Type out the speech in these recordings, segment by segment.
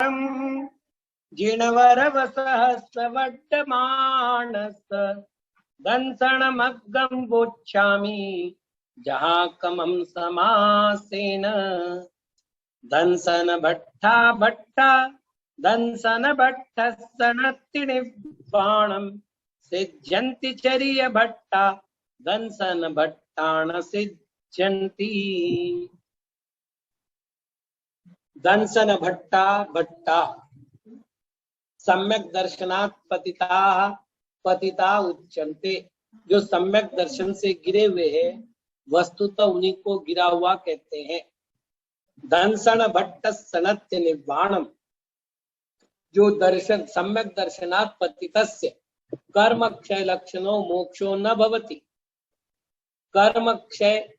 जिणवरवसहस्रवड्डमानस दंसनमग्गं वोच्छामि जहाकमं समासेन। दंसन भट्टा भट्टा दंसन भट्टस्सनत्तिनिर्वाणं सिद्ध्यन्ति चर्य भट्टा दंसन भट्टान सिद्ध्यन्ति। दंसन भट्टा भट्टा सम्यक दर्शनात् पतिता पतिता उच्यन्ते। जो सम्यक दर्शन से गिरे हुए हैं वस्तुतः उन्हीं को गिरा हुआ कहते हैं। दंसन भट्ट सनत्य निर्वाणम। जो दर्शन सम्यक दर्शनात् पतितस्य कर्म क्षय लक्षणों मोक्षो न भवति। कर्म क्षय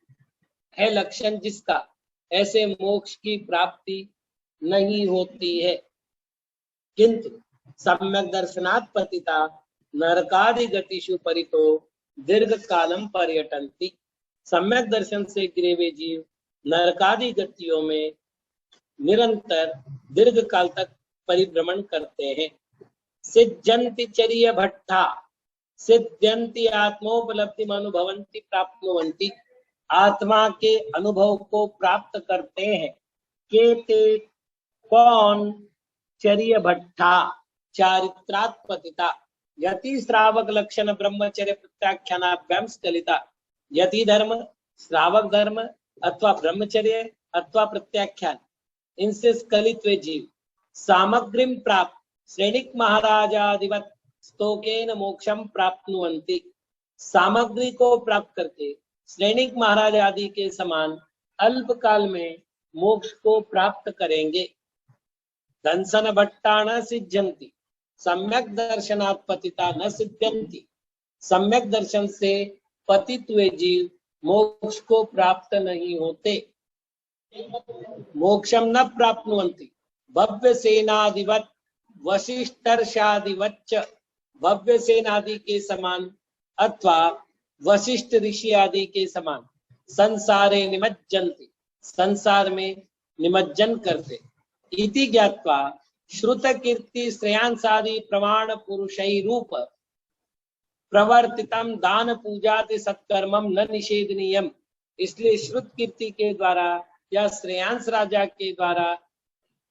है लक्षण जिसका, ऐसे मोक्ष की प्राप्ति नहीं होती है। किंतु सम्यक दर्शनात् पतिता नरकादि गतिषु परितो दीर्घ कालम पर्यटन्ति। सम्यक दर्शन से गिरे हुए जीव नरकादि गतियों में निरंतर दीर्घ काल तक परिभ्रमण करते हैं। सिद्ध्यन्ति चर्य भट्टा। सिद्ध्यन्ति आत्मोपलब्धि अनुभवन्ति प्राप्नुवन्ति। आत्मा के अनुभव को प्राप्त करते हैं। केते कौन? चर्य भट्टा चारित्रात् पतिता यति श्रावक लक्षण ब्रह्मचर्य प्रत्याख्यानाभ्याम स्खलिता। यति धर्म, श्रावक धर्म अथवा ब्रह्मचर्य अथवा प्रत्याख्यान, इनसे स्खलित वे जीव सामग्रीम प्राप्त श्रेणिक महाराजादिवत स्तोकेन मोक्षम प्राप्नुवन्ति। सामग्री को प्राप्त करके श्रेणिक महाराज आदि के समान अल्प काल में मोक्ष को प्राप्त करेंगे। दंसन भट्टा न सिद्ध्यन्ति सम्यक दर्शनात् पतिता न सिद्ध्यन्ति। सम्यक दर्शन से पतित हुए जीव मोक्ष को प्राप्त नहीं होते। मोक्षम न प्राप्नुवन्ति भव्य सेनादिवत वशिष्ठर्षादिवच्च। भव्य सेनादि के समान अथवा वशिष्ठ ऋषि आदि के समान संसारे निमज्जन्ति। संसार में निमज्जन करते। इति ज्ञात्वा श्रुत कीर्ति श्रेयांसादि प्रमाण पुरुषै रूप प्रवर्तितम दान पूजाति सत्कर्मम न निषेधनीयम। इसलिए श्रुत कीर्ति के द्वारा या श्रेयांस राजा के द्वारा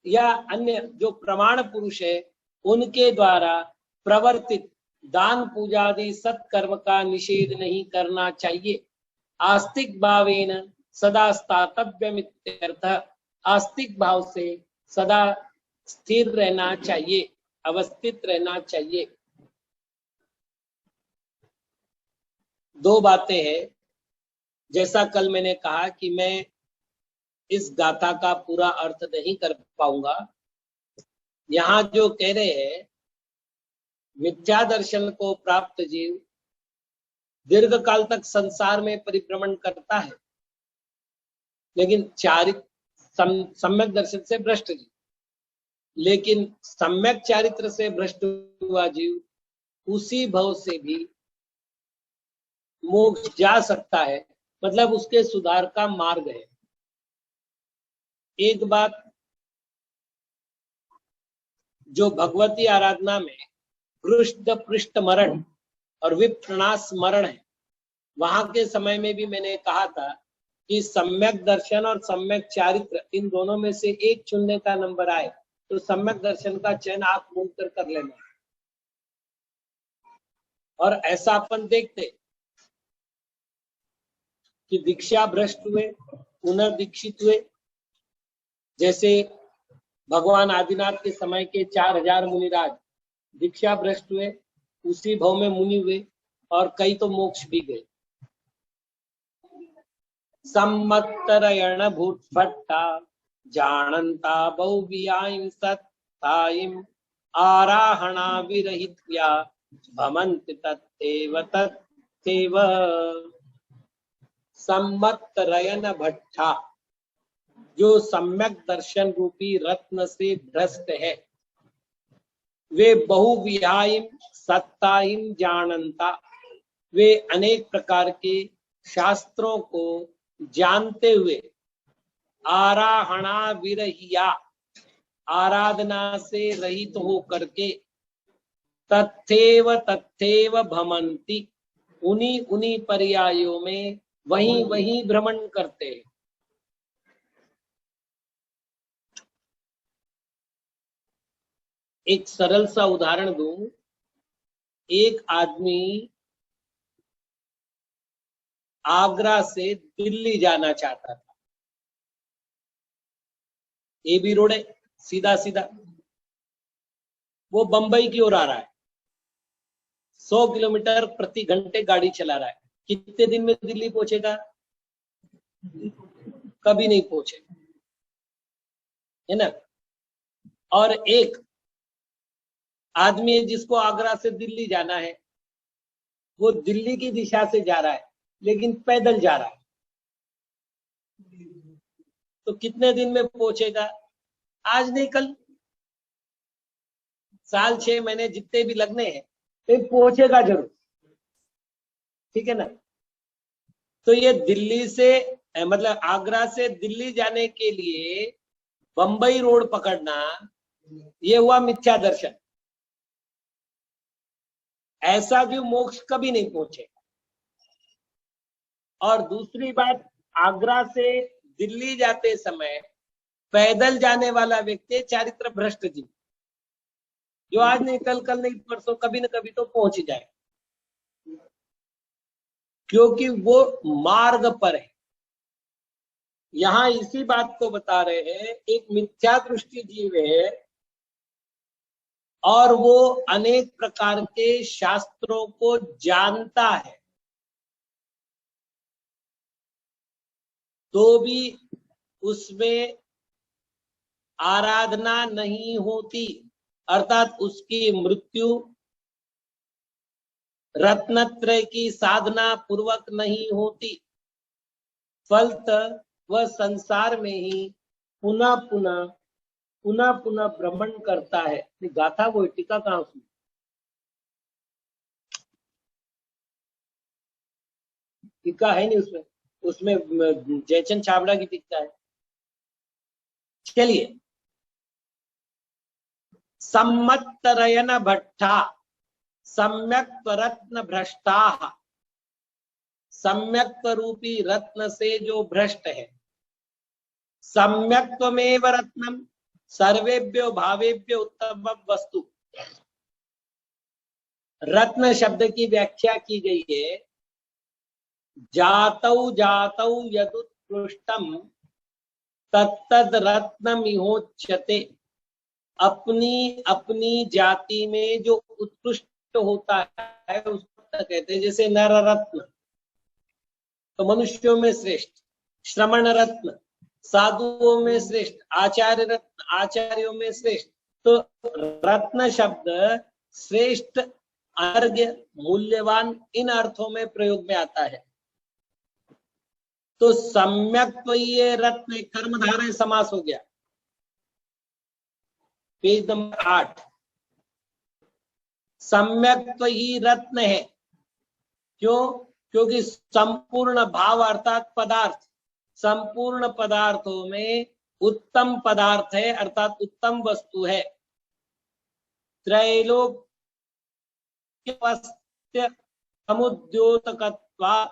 या अन्य जो प्रमाण पुरुष है उनके द्वारा प्रवर्तित दान पूजादि सत्कर्म का निषेध नहीं करना चाहिए। आस्तिक भावेन सदा स्थातव्यमित्यर्थ। आस्तिक भाव से सदा स्थिर रहना चाहिए, अवस्थित रहना चाहिए। दो बातें हैं। जैसा कल मैंने कहा कि मैं इस गाथा का पूरा अर्थ नहीं कर पाऊंगा। यहाँ जो कह रहे हैं मिथ्या दर्शन को प्राप्त जीव दीर्घ काल तक संसार में परिभ्रमण करता है, लेकिन सम्यक दर्शन से भ्रष्ट जीव। लेकिन सम्यक चारित्र से भ्रष्ट हुआ जीव उसी भव से भी मोक्ष जा सकता है, मतलब उसके सुधार का मार्ग है। एक बात जो भगवती आराधना में पृष्ठ पृष्ठ मरण और विप्रणाश मरण है, वहां के समय में भी मैंने कहा था कि सम्यक दर्शन और सम्यक चारित्र इन दोनों में से एक चुनने का नंबर आए तो सम्यक दर्शन का चयन आप मूल कर लेना। और ऐसा अपन देखते कि दीक्षा भ्रष्ट हुए, पुनर्दीक्षित हुए। जैसे भगवान आदिनाथ के समय के 4000 मुनिराज दीक्षा भ्रष्ट हुए, उसी भव में मुनि हुए और कई तो मोक्ष भी गए। सम्मत्तरयण भूत भट्टा जानन्ता बहुव्यायिं सत्तायिं आराहणा विरहित्या भमन्ति तत्तेव तत्तेव। सम्मत्तरयण भट्टा जो सम्यक दर्शन रूपी रत्न से भ्रष्ट है, वे बहुव्यायिं सत्तायिं जानन्ता, वे अनेक प्रकार के शास्त्रों को जानते हुए आराहणा विरहिया, आराधना से रहित हो करके तथैव तथैव भ्रमन्ति, उन्हीं उन्हीं पर्यायों में वहीं वहीं भ्रमण करते हैं। एक सरल सा उदाहरण दूं, एक आदमी आगरा से दिल्ली जाना चाहता था। AB रोड है, सीधा सीधा। वो बंबई की ओर आ रहा है, 100 किलोमीटर प्रति घंटे गाड़ी चला रहा है। कितने दिन में दिल्ली पहुंचेगा? कभी नहीं पहुंचेगा, है ना। और एक आदमी है जिसको आगरा से दिल्ली जाना है, वो दिल्ली की दिशा से जा रहा है लेकिन पैदल जा रहा है, तो कितने दिन में पहुंचेगा? आज नहीं कल, साल 6 महीने जितने भी लगने हैं, तो पहुंचेगा जरूर, ठीक है ना। तो ये दिल्ली से मतलब आगरा से दिल्ली जाने के लिए बंबई रोड पकड़ना, ये हुआ मिथ्या दर्शन। ऐसा भी मोक्ष कभी नहीं पहुंचेगा। और दूसरी बात, आगरा से दिल्ली जाते समय पैदल जाने वाला व्यक्ति चारित्र भ्रष्ट जी, जो आज नहीं कल, कल नहीं परसों, कभी न कभी तो पहुंच ही जाए, क्योंकि वो मार्ग पर है। यहां इसी बात को बता रहे हैं, एक मिथ्या दृष्टि जीव है और वो अनेक प्रकार के शास्त्रों को जानता है, तो भी उसमें आराधना नहीं होती, अर्थात उसकी मृत्यु रत्नत्रय की साधना पूर्वक नहीं होती। फलतः वह संसार में ही पुनः पुनः भ्रमण करता है। गाथा वो टीका कहां सुनी? टीका है नहीं उसमें, उसमें जयचंद छाबड़ा की टीका है। चलिए, सम्मत्तरयन भट्टा सम्यक रत्न भ्रष्टा, सम्यक रूपी रत्न से जो भ्रष्ट है। सम्यक्त्वमेव रत्नम सर्वेभ्यो भावेभ्यो उत्तम वस्तु। रत्न शब्द की व्याख्या की गई है, जातौ जातौ यदुत्कृष्टम तत्तद रत्नमिहोच्यते। अपनी अपनी जाति में जो उत्कृष्ट होता है उसको कहते हैं। जैसे नर रत्न तो मनुष्यों में श्रेष्ठ, श्रमण रत्न साधुओं में श्रेष्ठ, आचार्य रत्न आचार्यों में श्रेष्ठ। तो रत्न शब्द श्रेष्ठ, अर्घ्य, मूल्यवान, इन अर्थों में प्रयोग में आता है। तो सम्यक तो ये रत्न कर्मधारय समास हो गया, पेज नंबर 8। सम्यक तो ही रत्न है, क्यों? क्योंकि संपूर्ण भाव अर्थात पदार्थ, संपूर्ण पदार्थों में उत्तम पदार्थ है, अर्थात उत्तम वस्तु है। त्रैलोक्य समुद्योतकत्वा,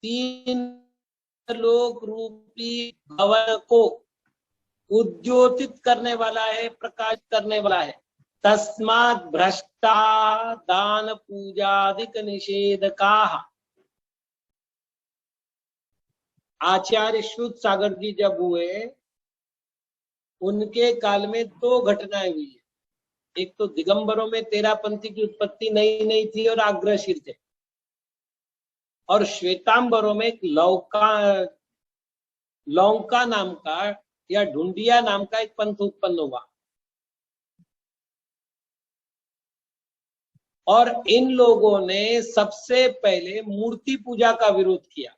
3 लोक रूपी भवन को उद्योतित करने वाला है, प्रकाश करने वाला है। तस्मात् भ्रष्टा दान पूजादिक निषेधकाः। आचार्य शुद्ध सागर जी जब हुए, उनके काल में 2 घटनाएं हुई है। एक तो दिगंबरों में तेरापंथी की उत्पत्ति नई नई थी और आग्रहशील थे, और श्वेतांबरों में एक लौंका नाम का या ढूंढिया नाम का एक पंथ उत्पन्न हुआ। और इन लोगों ने सबसे पहले मूर्ति पूजा का विरोध किया,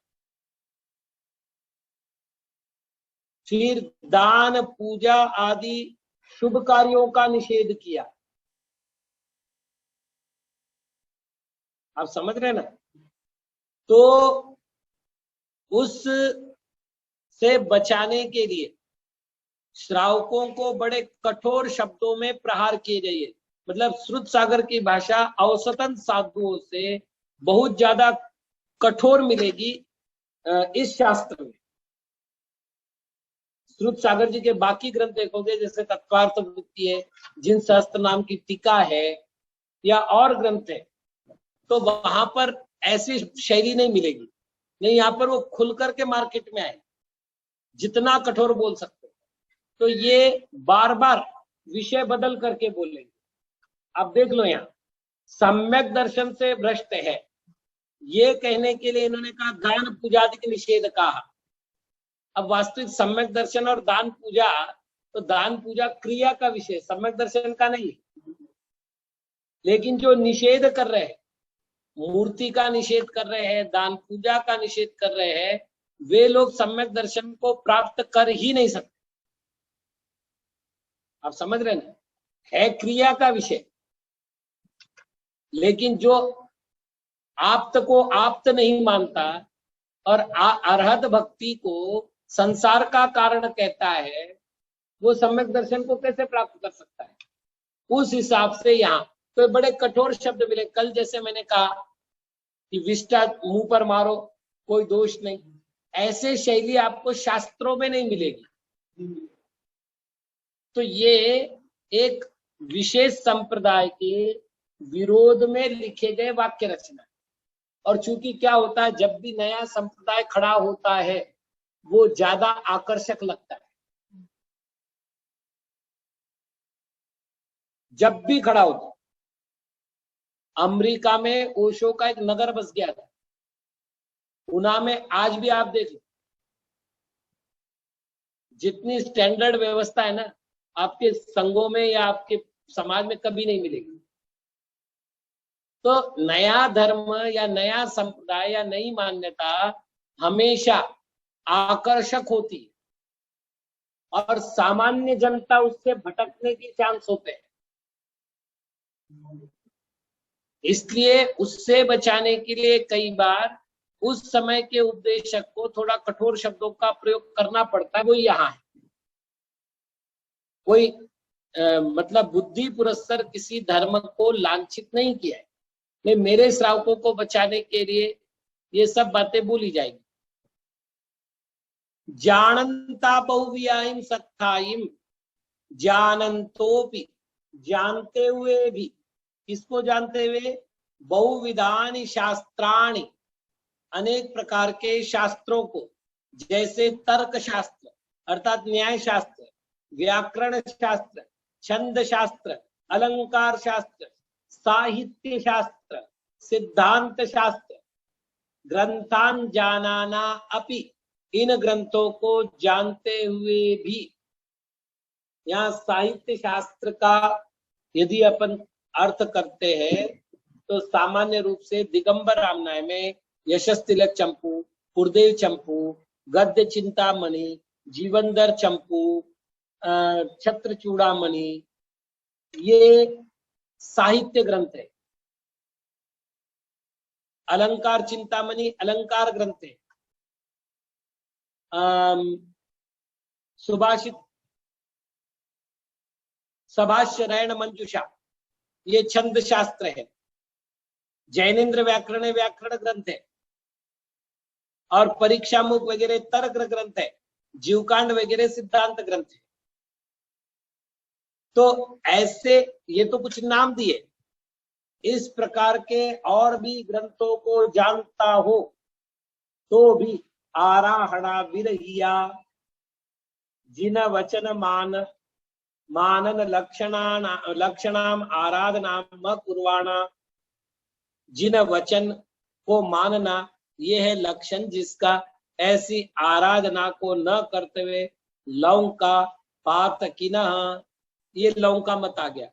फिर दान पूजा आदि शुभ कार्यों का निषेध किया। आप समझ रहे ना? तो उस से बचाने के लिए श्रावकों को बड़े कठोर शब्दों में प्रहार किए गए। मतलब श्रुत सागर की भाषा औसतन साधुओं से बहुत ज्यादा कठोर मिलेगी इस शास्त्र में। श्रुत सागर जी के बाकी ग्रंथ देखोगे, जैसे तत्वार्थ वृत्ति है, जिन शास्त्र नाम की टीका है, या और ग्रंथ है, तो वहां पर ऐसी शैली नहीं मिलेगी। नहीं, यहाँ पर वो खुल करके मार्केट में आए, जितना कठोर बोल सकते। तो ये बार बार विषय बदल करके बोलेंगे। अब देख लो, यहाँ सम्यक दर्शन से भ्रष्ट है, ये कहने के लिए इन्होंने कहा दान पूजा आदि निषेध कहा। अब वास्तविक सम्यक दर्शन और दान पूजा, तो दान पूजा क्रिया का विषय, सम्यक दर्शन का नहीं। लेकिन जो निषेध कर रहे हैं, मूर्ति का निषेध कर रहे हैं, दान पूजा का निषेध कर रहे हैं, वे लोग सम्यक दर्शन को प्राप्त कर ही नहीं सकते। आप समझ रहे ना, है क्रिया का विषय। लेकिन जो आप्त को आप्त नहीं मानता और अरहत भक्ति को संसार का कारण कहता है, वो सम्यक दर्शन को कैसे प्राप्त कर सकता है? उस हिसाब से यहाँ तो बड़े कठोर शब्द मिले। कल जैसे मैंने कहा कि विष्टा मुंह पर मारो, कोई दोष नहीं, ऐसे शैली आपको शास्त्रों में नहीं मिलेगी। तो ये एक विशेष संप्रदाय के विरोध में लिखे गए वाक्य रचना। और चूंकि क्या होता है, जब भी नया संप्रदाय खड़ा होता है वो ज्यादा आकर्षक लगता है। जब भी खड़ा होता, अमेरिका में ओशो का एक नगर बस गया था, उना में आज भी आप देख लो, जितनी स्टैंडर्ड व्यवस्था है ना, आपके संघों में या आपके समाज में कभी नहीं मिलेगी। तो नया धर्म या नया संप्रदाय या नई मान्यता हमेशा आकर्षक होती है, और सामान्य जनता उससे भटकने के चांस होते हैं। इसलिए उससे बचाने के लिए कई बार उस समय के उपदेशक को थोड़ा कठोर शब्दों का प्रयोग करना पड़ता है। वो यहाँ है, कोई मतलब बुद्धि पुरस्सर किसी धर्म को लांछित नहीं किया है। मैं मेरे श्रावकों को बचाने के लिए ये सब बातें बोली जाएगी। जानंता बहुव्यायिम सत्तायिम, जानंतोपि, जानते हुए भी, किसको जानते हुए? बहुविधानि शास्त्राणि, अनेक प्रकार के शास्त्रों को, जैसे तर्क शास्त्र अर्थात न्याय शास्त्र, व्याकरण शास्त्र, छंद शास्त्र, अलंकार शास्त्र, साहित्य शास्त्र, सिद्धांत शास्त्र, ग्रंथान जानाना अपि, इन ग्रंथों को जानते हुए भी। यहाँ साहित्य शास्त्र का यदि अपन अर्थ करते हैं तो सामान्य रूप से दिगंबर रामनाय में यशस तिलक चंपू, कुरदेव चंपू, गद्य चिंतामणि, जीवनदर चंपू, छत्र चूड़ामणि, ये साहित्य ग्रंथ है। अलंकार चिंतामणि अलंकार ग्रंथ है। सुभाषित, सभाष्य, रैण मंजुषा, ये छंद शास्त्र है। जैनेन्द्र व्याकरण व्याकरण ग्रंथ है, और परीक्षा मुख वगैरह तर्क ग्रंथ है। जीवकांड वगैरह सिद्धांत ग्रंथ है। तो ऐसे ये तो कुछ नाम दिए, इस प्रकार के और भी ग्रंथों को जानता हो तो भी आराहणा विरहिया, जिन वचन मानन लक्षणाम आराधनाम कुर्वाणा, जिन वचन को मानना ये है लक्षण जिसका ऐसी आराधना को न करते हुए लौका पातकिनः, ये लौका मत आ गया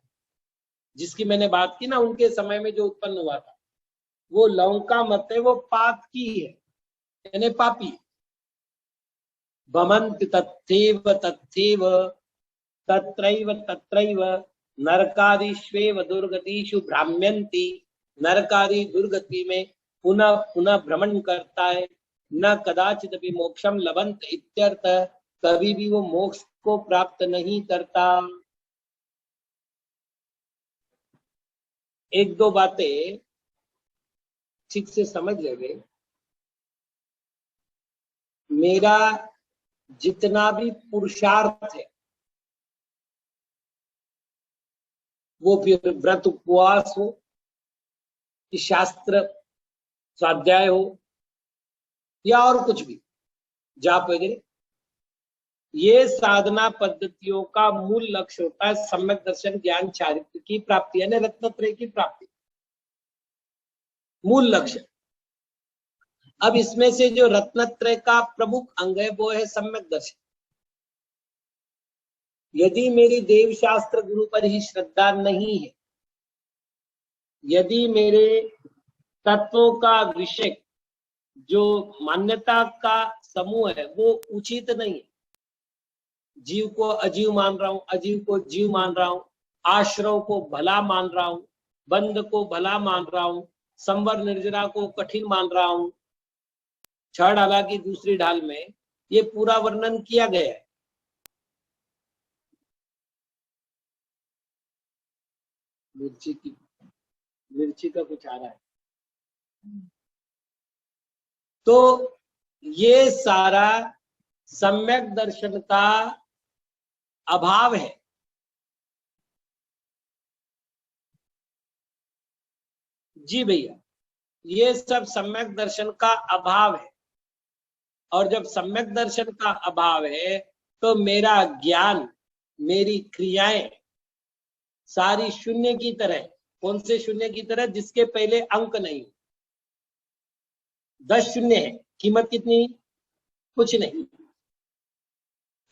जिसकी मैंने बात की ना, उनके समय में जो उत्पन्न हुआ था, वो लौका मत है, वो पात की है, यानी पापी। भमन्ति तथैव तथैव तत्रैव तत्रैव नरकादिष्वेव दुर्गतिषु भ्राम्यन्ति, नरकादि दुर्गति में पुनः पुनः भ्रमण करता है, न कदाचित भी मोक्षम लभंत इत्यर्थ, कभी भी वो मोक्ष को प्राप्त नहीं करता। एक दो बातें ठीक से समझ लेंगे। मेरा जितना भी पुरुषार्थ है, वो फिर व्रत उपवास हो कि शास्त्र स्वाध्याय हो या और कुछ भी, जाप वगैरह, ये साधना पद्धतियों का मूल लक्ष्य होता है सम्यक दर्शन ज्ञान चारित्र की प्राप्ति, यानी रत्नत्रय की प्राप्ति, मूल लक्ष्य। अब इसमें से जो रत्नत्रय का प्रमुख अंग है वो है सम्यक दर्शन। यदि मेरी देव शास्त्र गुरु पर ही श्रद्धा नहीं है, यदि मेरे तत्वों का विषय जो मान्यता का समूह है वो उचित नहीं है, जीव को अजीव मान रहा हूं, अजीव को जीव मान रहा हूं, आश्रव को भला मान रहा हूं, बंध को भला मान रहा हूं, संवर निर्जरा को कठिन मान रहा हूं, छह ढाला की दूसरी ढाल में ये पूरा वर्णन किया गया है। मिर्ची का कुछ आ रहा है। तो ये सारा सम्यक दर्शन का अभाव है। जी भैया, ये सब सम्यक दर्शन का अभाव है। और जब सम्यक दर्शन का अभाव है तो मेरा ज्ञान, मेरी क्रियाएं सारी शून्य की तरह। कौन से शून्य की तरह? जिसके पहले अंक नहीं। 10 शून्य है, कीमत कितनी? कुछ नहीं।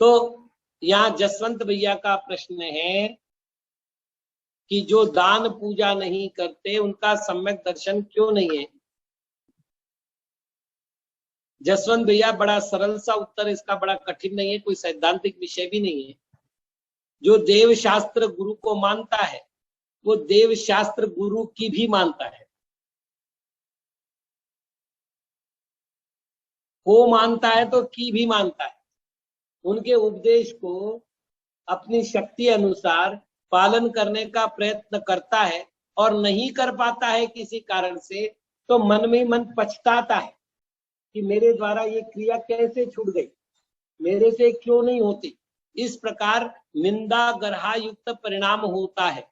तो यहाँ जसवंत भैया का प्रश्न है कि जो दान पूजा नहीं करते उनका सम्यक दर्शन क्यों नहीं है? जसवंत भैया, बड़ा सरल सा उत्तर, इसका बड़ा कठिन नहीं है, कोई सैद्धांतिक विषय भी नहीं है। जो देव शास्त्र गुरु को मानता है वो देव शास्त्र गुरु की भी मानता है। को मानता है तो की भी मानता है। उनके उपदेश को अपनी शक्ति अनुसार पालन करने का प्रयत्न करता है, और नहीं कर पाता है किसी कारण से तो मन में मन पछताता है कि मेरे द्वारा ये क्रिया कैसे छूट गई, मेरे से क्यों नहीं होती। इस प्रकार निंदा गर्हा युक्त परिणाम होता है।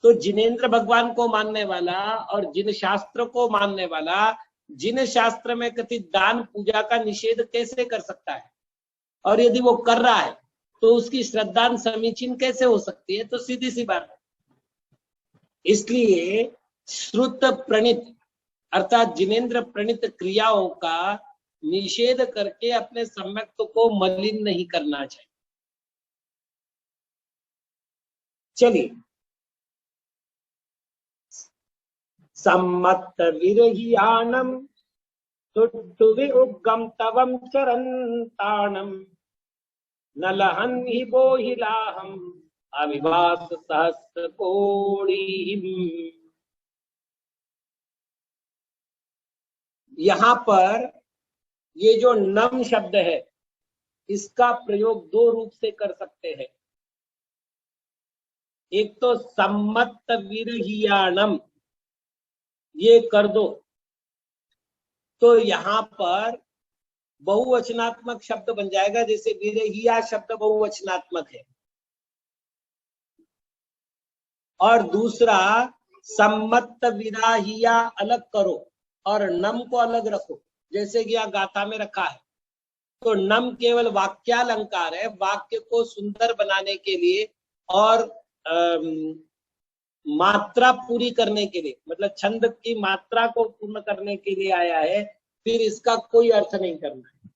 तो जिनेंद्र भगवान को मानने वाला और जिन शास्त्र को मानने वाला जिन शास्त्र में कथित दान पूजा का निषेध कैसे कर सकता है? और यदि वो कर रहा है तो उसकी श्रद्धा समीचीन कैसे हो सकती है? तो सीधी सी बात है। इसलिए श्रुत प्रणीत अर्थात जिनेंद्र प्रणीत क्रियाओं का निषेध करके अपने सम्यक्त्व को मलिन नहीं करना चाहिए। चलिए, सम्मत विरहियाणम तुट्टुवि उग्गम तवम चरंताणम नलहन हि बोहिलाहम अविभास सहस्र कोड़ी। यहाँ पर ये जो नम शब्द है इसका प्रयोग दो रूप से कर सकते हैं। एक तो सम्मत विरहियाणम, ये कर दो, तो यहाँ पर बहुवचनात्मक शब्द बन जाएगा, जैसे विरहिया शब्द बहुवचनात्मक है। और दूसरा सम्मत विराहिया अलग करो और नम को अलग रखो, जैसे कि यहाँ गाथा में रखा है। तो नम केवल वाक्यालंकार है, वाक्य को सुंदर बनाने के लिए और मात्रा पूरी करने के लिए, मतलब छंद की मात्रा को पूर्ण करने के लिए आया है, फिर इसका कोई अर्थ नहीं करना है।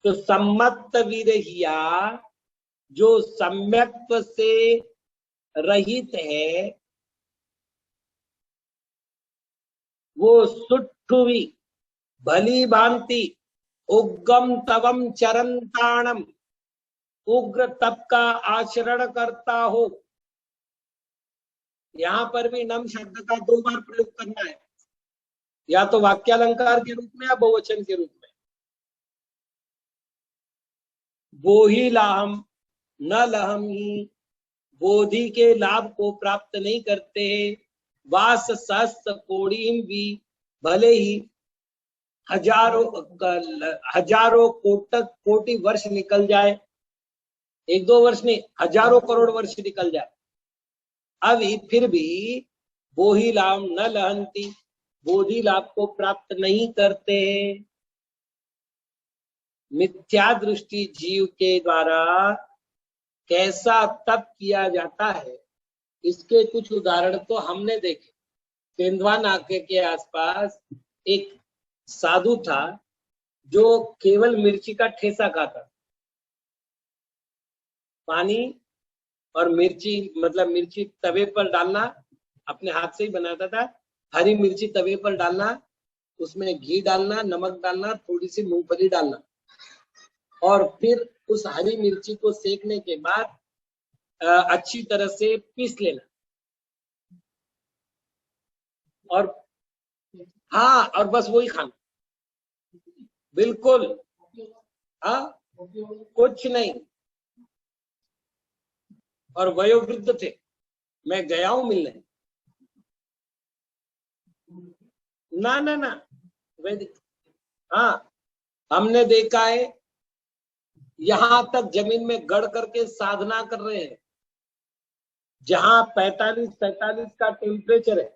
तो सम्मत विरहिया जो सम्यक्त्व से रहित है वो सुट्ठुवी भली भांति उग्गम तवम चरंताणम उग्र तप का आचरण करता हो। यहां पर भी नम शब्द का 2 बार प्रयोग करना है, या तो वाक्यालंकार के रूप में या बहुवचन के रूप में। बोहि लाहम न लहम ही, बोधि के लाभ को प्राप्त नहीं करते हैं। वास सहस्त्र कोड़िम भी, भले ही हजारों कोटि वर्ष निकल जाए, एक दो वर्ष नहीं, हजारों करोड़ वर्ष निकल जाए, अभी फिर भी बोहि लाभ न लहंती, बोधि लाभ को प्राप्त नहीं करते। मिथ्या दृष्टि जीव के द्वारा कैसा तप किया जाता है, इसके कुछ उदाहरण तो हमने देखे। तेंदुआ नाके के आसपास एक साधु था जो केवल मिर्ची का ठेसा खाता, पानी और मिर्ची, मतलब मिर्ची तवे पर डालना, अपने हाथ से ही बनाता था। हरी मिर्ची तवे पर डालना, उसमें घी डालना, नमक डालना, थोड़ी सी मूंगफली डालना, और फिर उस हरी मिर्ची को सेकने के बाद अच्छी तरह से पीस लेना, और हाँ, और बस वही खाना, बिल्कुल। हाँ, कुछ नहीं। और वयोवृद्ध थे, मैं गया हूं मिलने, ना ना ना, वैदिक। हाँ, हमने देखा है, यहां तक जमीन में गड़ करके साधना कर रहे हैं, जहां 45-47 का टेम्परेचर है,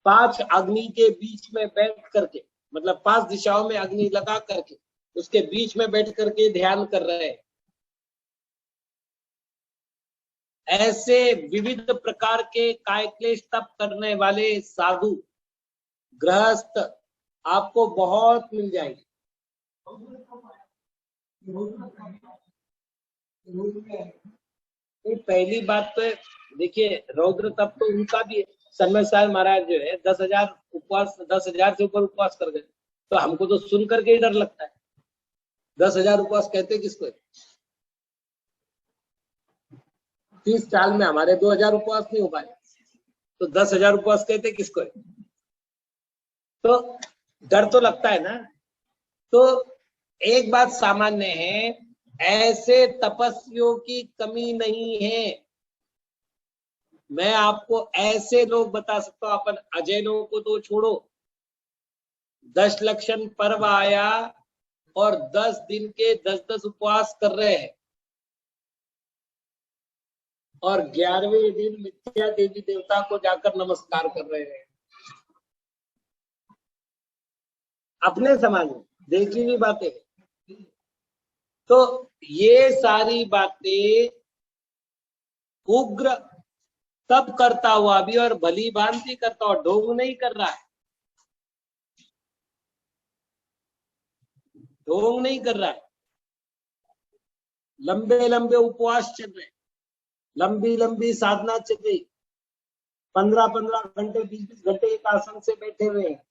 5 अग्नि के बीच में बैठ करके, मतलब 5 दिशाओं में अग्नि लगा करके उसके बीच में बैठ करके ध्यान कर रहे हैं। ऐसे विविध प्रकार के कायक्लेश तप करने वाले साधु गृहस्थ आपको बहुत मिल जाएंगे। पहली बात तो देखिए, रौद्र तप तो उनका भी है। समय साहब महाराज जो है 10,000 उपवास, 10,000 से ऊपर उपवास कर गए, तो हमको तो सुन करके ही डर लगता है। 10,000 उपवास कहते किसको? 30 साल में हमारे 2,000 उपवास नहीं हो पाए, तो 10,000 उपवास कहते किसको? तो डर तो लगता है ना। तो एक बात सामान्य है, ऐसे तपस्वियों की कमी नहीं है। मैं आपको ऐसे लोग बता सकता हूं, अपन अजय लोगों को तो छोड़ो, 10 लक्षण पर्व आया और 10 दिन के 10-10 उपवास कर रहे हैं, और 11वें दिन मिथ्या देवी देवता को जाकर नमस्कार कर रहे हैं। अपने समाज में देखी हुई बातें। तो ये सारी बातें उग्र तब करता हुआ भी, और भली भांति करता हुआ, ढोंग नहीं कर रहा है, ढोंग नहीं कर रहा है। लंबे लंबे उपवास चल रहे, लंबी लंबी साधना चल रही, 15-15 घंटे, 20-20 घंटे एक आसन से बैठे हुए हैं।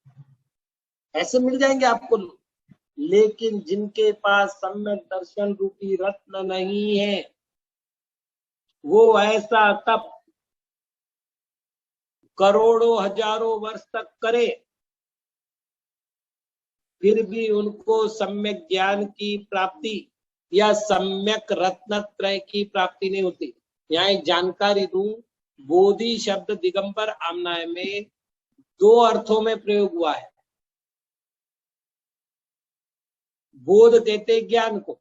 ऐसे मिल जाएंगे आपको लोग, लेकिन जिनके पास सम्यक दर्शन रूपी रत्न नहीं है, वो ऐसा तप करोड़ों हजारों वर्ष तक करे, फिर भी उनको सम्यक ज्ञान की प्राप्ति या सम्यक रत्नत्रय की प्राप्ति नहीं होती। यहाँ एक जानकारी दूं, बोधि शब्द दिगंबर आमनाय में 2 अर्थों में प्रयोग हुआ है। बोध कहते ज्ञान को,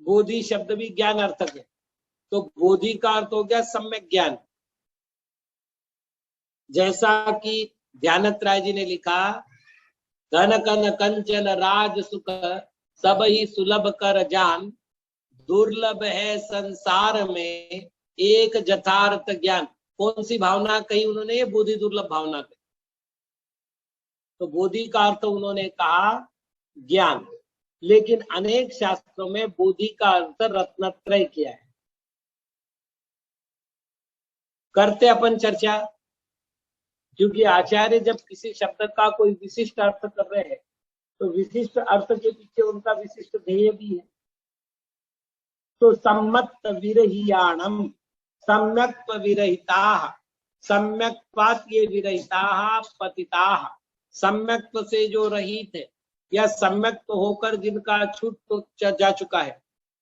बोधि शब्द भी ज्ञान अर्थक है, तो बोधि का अर्थ हो गया सम्यक ज्ञान। जैसा कि ध्यानत राय जी ने लिखा, धन कन कंचन राज सुख सब ही सुलभ कर जान, दुर्लभ है संसार में एक यथार्थ ज्ञान। कौन सी भावना कही उन्होंने? ये बोधि दुर्लभ भावना कही। तो बोधि का अर्थ उन्होंने कहा ज्ञान, लेकिन अनेक शास्त्रों में बोधि का अर्थ रत्नत्रय किया है। करते अपन चर्चा, क्योंकि आचार्य जब किसी शब्द का कोई विशिष्ट अर्थ कर रहे हैं, तो विशिष्ट अर्थ के पीछे उनका विशिष्ट ध्येय भी है। तो सम्मत विरहियाणम, सम्यक विरहिता, सम्यक्त्वात् ये विरहिता पतिता, सम्यक्त्व से जो रहित है, या सम्यक तो होकर जिनका छूट तो जा चुका है।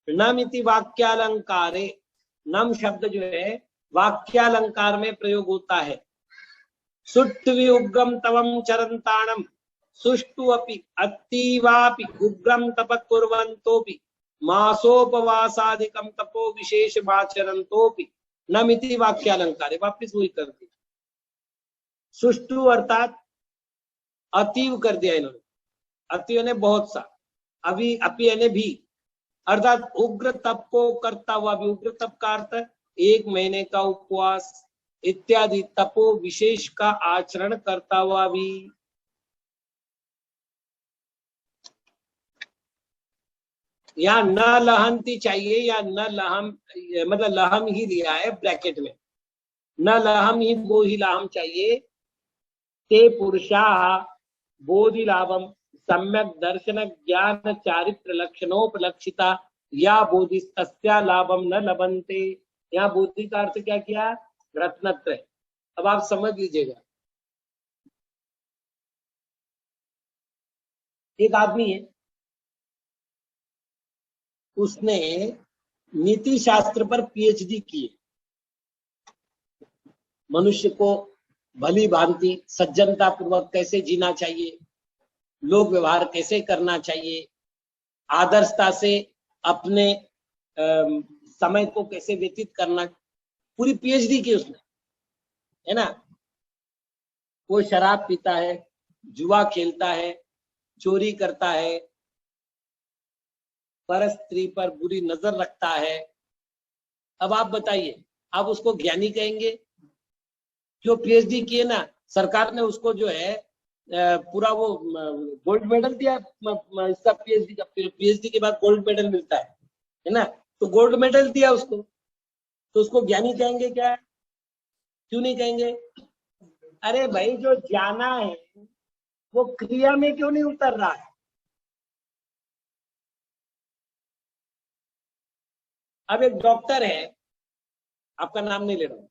नम इति वाक्यालंकारे, नम शब्द जो है वाक्यालंकार में प्रयोग होता है। सुट्टुवि उग्रम तवम चरंताणम, सुष्टु अपि अतीवापि उग्रम तप कुर्वन्तोपि मासोपवासादिकम तपो विशेष आचरन्तोपि नमिति वाक्यालंकार। वापिस वही कर दिया, सुष्टु अर्थात अतीव कर दिया इन्होंने, अतीव ने बहुत सा, अभी अपि यानी भी, अर्थात उग्र तप को करता हुआ भी, उग्र तप का अर्थ 1 महीने का उपवास इत्यादि तपो विशेष का आचरण करता हुआ भी। यहाँ न लहंती चाहिए या न लहम, मतलब लहम ही लिया है ब्रैकेट में, न लहम ही वो ही लाहम चाहिए। ते पुरुषा बोधि लाभम सम्यक दर्शन ज्ञान चारित्र लक्षणोपलक्षिता या बोधि तस्या लाभम न लभन्ते। यहाँ बोधि का अर्थ क्या किया? रत्नत्रय। अब आप समझ लीजिएगा, एक आदमी है, उसने नीति शास्त्र पर पीएचडी की है। मनुष्य को भली भांति सज्जनता पूर्वक कैसे जीना चाहिए, लोक व्यवहार कैसे करना चाहिए, आदर्शता से अपने समय को कैसे व्यतीत करना, पूरी पीएचडी की उसने, है ना। वो शराब पीता है, जुआ खेलता है, चोरी करता है, पर स्त्री पर बुरी नजर रखता है। अब आप बताइए, आप उसको ज्ञानी कहेंगे? जो पीएचडी किए ना, सरकार ने उसको जो है पूरा वो गोल्ड मेडल दिया, इसका पीएचडी का, पीएचडी के बाद गोल्ड मेडल मिलता है ना, तो गोल्ड मेडल दिया उसको, तो उसको ज्ञानी कहेंगे क्या? क्यों नहीं कहेंगे? अरे भाई, जो जाना है वो क्रिया में क्यों नहीं उतर रहा है? अब एक डॉक्टर है, आपका नाम नहीं ले रहा हूं,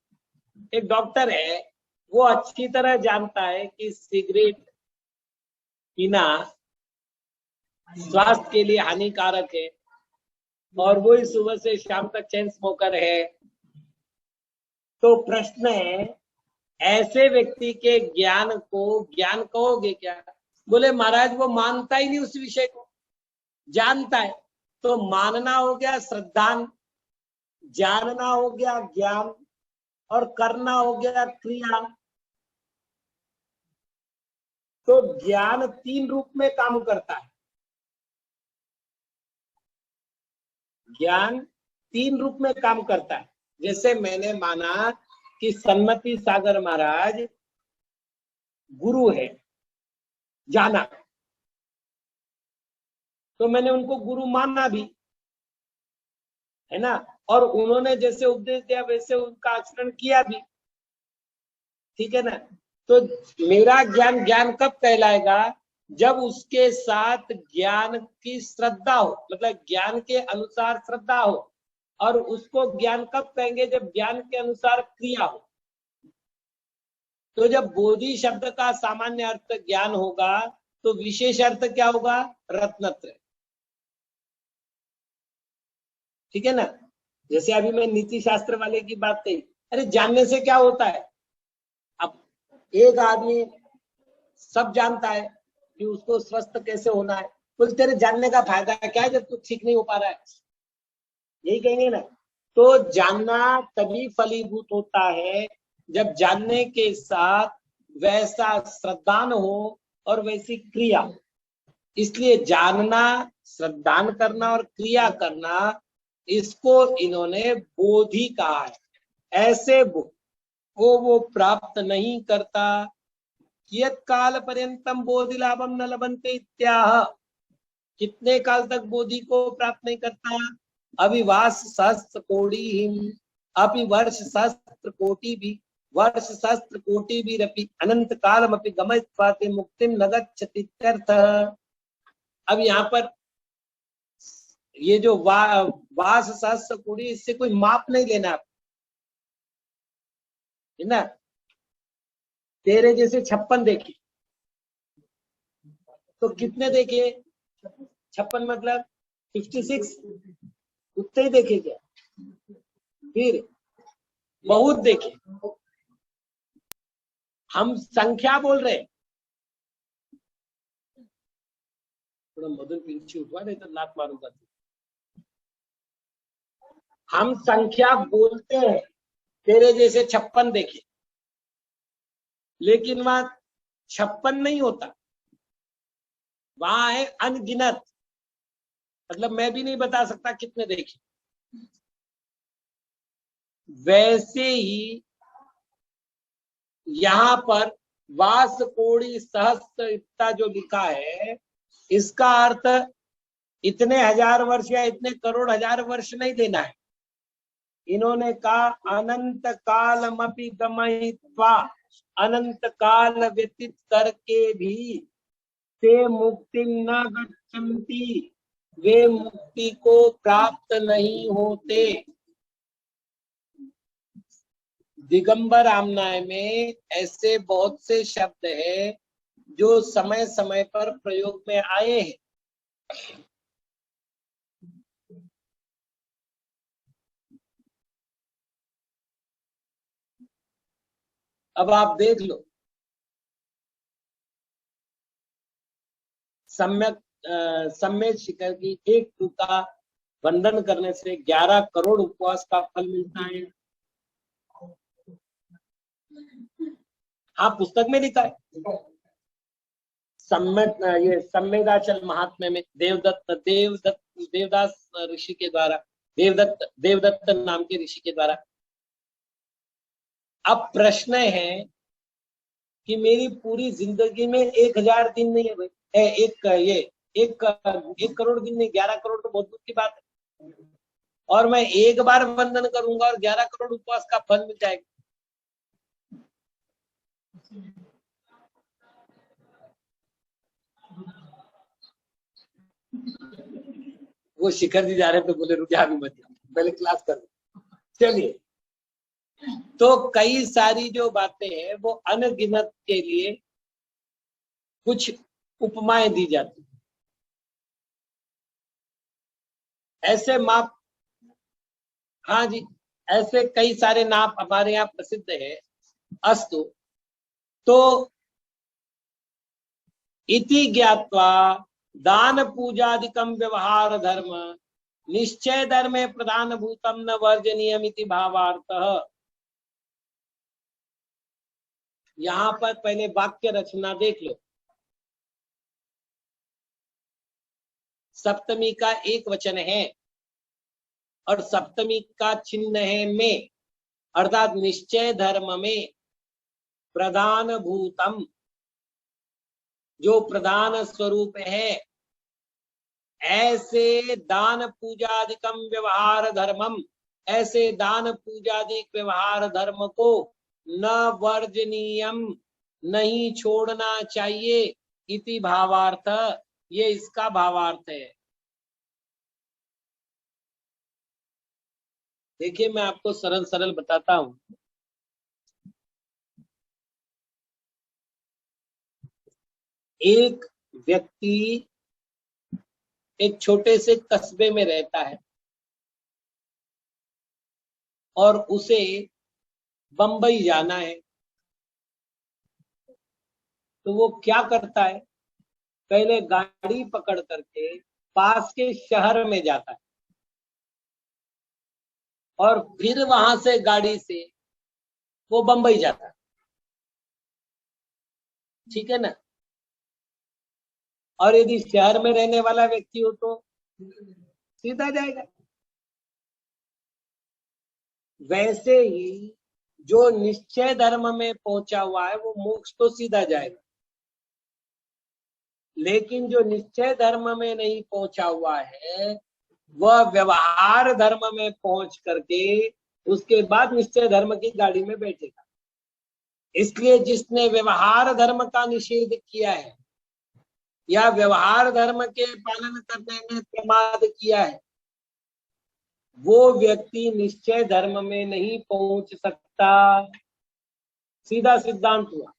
एक डॉक्टर है, वो अच्छी तरह जानता है कि सिगरेट पीना स्वास्थ्य के लिए हानिकारक है, और वो ही सुबह से शाम तक चेन स्मोकर है। तो प्रश्न है, ऐसे व्यक्ति के ज्ञान को ज्ञान कहोगे क्या? बोले महाराज वो मानता ही नहीं उस विषय को, जानता है। तो मानना हो गया श्रद्धान, जानना हो गया ज्ञान, और करना हो गया क्रिया। तो ज्ञान 3 रूप में काम करता है, ज्ञान 3 रूप में काम करता है। जैसे मैंने माना कि सन्मति सागर महाराज गुरु है, जाना, तो मैंने उनको गुरु माना भी, है ना, और उन्होंने जैसे उपदेश दिया वैसे उनका आचरण किया भी, ठीक है ना। तो मेरा ज्ञान ज्ञान कब कहलाएगा? जब उसके साथ ज्ञान की श्रद्धा हो, मतलब ज्ञान के अनुसार श्रद्धा हो। और उसको ज्ञान कब कहेंगे? जब ज्ञान के अनुसार क्रिया हो। तो जब बोधि शब्द का सामान्य अर्थ ज्ञान होगा, तो विशेष अर्थ क्या होगा? रत्नत्रय, ठीक है ना। जैसे अभी मैं नीति शास्त्र वाले की बात कही, अरे जानने से क्या होता है? अब एक आदमी सब जानता है कि उसको स्वस्थ कैसे होना है, बोल तेरे जानने का फायदा क्या है जब तू ठीक नहीं हो पा रहा है? यही कहेंगे ना। तो जानना तभी फलीभूत होता है जब जानने के साथ वैसा श्रद्धान हो और वैसी क्रिया। इसलिए जानना, श्रद्धान करना और क्रिया करना, इसको इन्होंने बोधि कहा है। ऐसे वो प्राप्त नहीं करता। कियत काल पर्यंतम बोधि लाभम न लभन्ते इत्याह। कितने काल तक बोधि को प्राप्त नहीं करता? अभिवास सहस्त्र कोटि, अभी वर्ष सहस्त्र कोटि भी, वर्ष सहस्त्र कोटि भी रपि अनंत कालम अपि गमयत्वाते मुक्तिम न गच्छति इत्यर्थ। अब यहाँ पर ये जो वास सहस्त्र कोटि, इससे कोई माप नहीं लेना, है ना। तेरे जैसे 56 देखी, तो कितने देखे? 56 मतलब 56, उतने ही देखे क्या? फिर बहुत देखे। हम संख्या बोल रहे हैं। थोड़ा मधुर पीछे उठवा, नहीं तो लात मारूंगा। हम संख्या बोलते हैं, तेरे जैसे 56 देखे, लेकिन वहां 56 नहीं होता, वहां है अनगिनत। मतलब मैं भी नहीं बता सकता कितने देखे। वैसे ही यहाँ पर वास कोड़ी सहस्त्र इतना जो लिखा है, इसका अर्थ इतने हजार वर्ष या इतने करोड़ हजार वर्ष नहीं देना है। इन्होंने कहा अनंत कालमपि गमयित्वा, अनंत काल व्यतीत करके भी ते मुक्ति न गच्छन्ति, वे मुक्ति को प्राप्त नहीं होते। दिगंबर रामनाय में ऐसे बहुत से शब्द हैं जो समय समय पर प्रयोग में आए हैं। अब आप देख लो, सम्यक शिखर की एक टूका वंदन करने से 11 करोड़ उपवास का फल मिलता है। हाँ, पुस्तक में लिखा है। ये सम्मेदाचल महात्म्य में देवदास ऋषि के द्वारा, देवदत्त नाम के ऋषि के द्वारा। अब प्रश्न है कि मेरी पूरी जिंदगी में 1000 दिन नहीं है भाई, एक करोड़ दिन नहीं, 11 करोड़ तो बहुत दूर की बात है। और मैं एक बार वंदन करूंगा और 11 करोड़ उपवास का फल मिल जाएगा। वो शिखर जी जा रहे तो बोले रुक जा, अभी मत, पहले क्लास कर। चलिए, तो कई सारी जो बातें हैं वो अनगिनत के लिए कुछ उपमाएं दी जाती, ऐसे माप। हाँ जी, ऐसे कई सारे नाप हमारे यहाँ प्रसिद्ध है। अस्तु, तो इति ज्ञात्वा दान पूजादिकम व्यवहार धर्म निश्चय धर्मे प्रधान भूतम न वर्जनीयम इति भावार्थः। यहाँ पर पहले वाक्य रचना देख लो। सप्तमी का एक वचन है और सप्तमी का चिन्ह है में, अर्थात निश्चय धर्म में प्रधान भूतम, जो प्रधान स्वरूप है, ऐसे दान पूजादिकम व्यवहार धर्मम, ऐसे दान पूजादिक व्यवहार धर्म को न वर्जनीयम, नहीं छोड़ना चाहिए, इति भावार्थ, ये इसका भावार्थ है। देखिए, मैं आपको सरल सरल बताता हूं। एक व्यक्ति एक छोटे से कस्बे में रहता है और उसे बंबई जाना है, तो वो क्या करता है? पहले गाड़ी पकड़ करके पास के शहर में जाता है और फिर वहां से गाड़ी से वो बंबई जाता है। ठीक है ना? और यदि शहर में रहने वाला व्यक्ति हो तो सीधा जाएगा। वैसे ही जो निश्चय धर्म में पहुंचा हुआ है वो मोक्ष तो सीधा जाएगा, लेकिन जो निश्चय धर्म में नहीं पहुंचा हुआ है वह व्यवहार धर्म में पहुंच करके उसके बाद निश्चय धर्म की गाड़ी में बैठेगा। इसलिए जिसने व्यवहार धर्म का निषेध किया है या व्यवहार धर्म के पालन करने में प्रमाद किया है, वो व्यक्ति निश्चय धर्म में नहीं पहुंच सकता। सीधा सिद्धांत हुआ।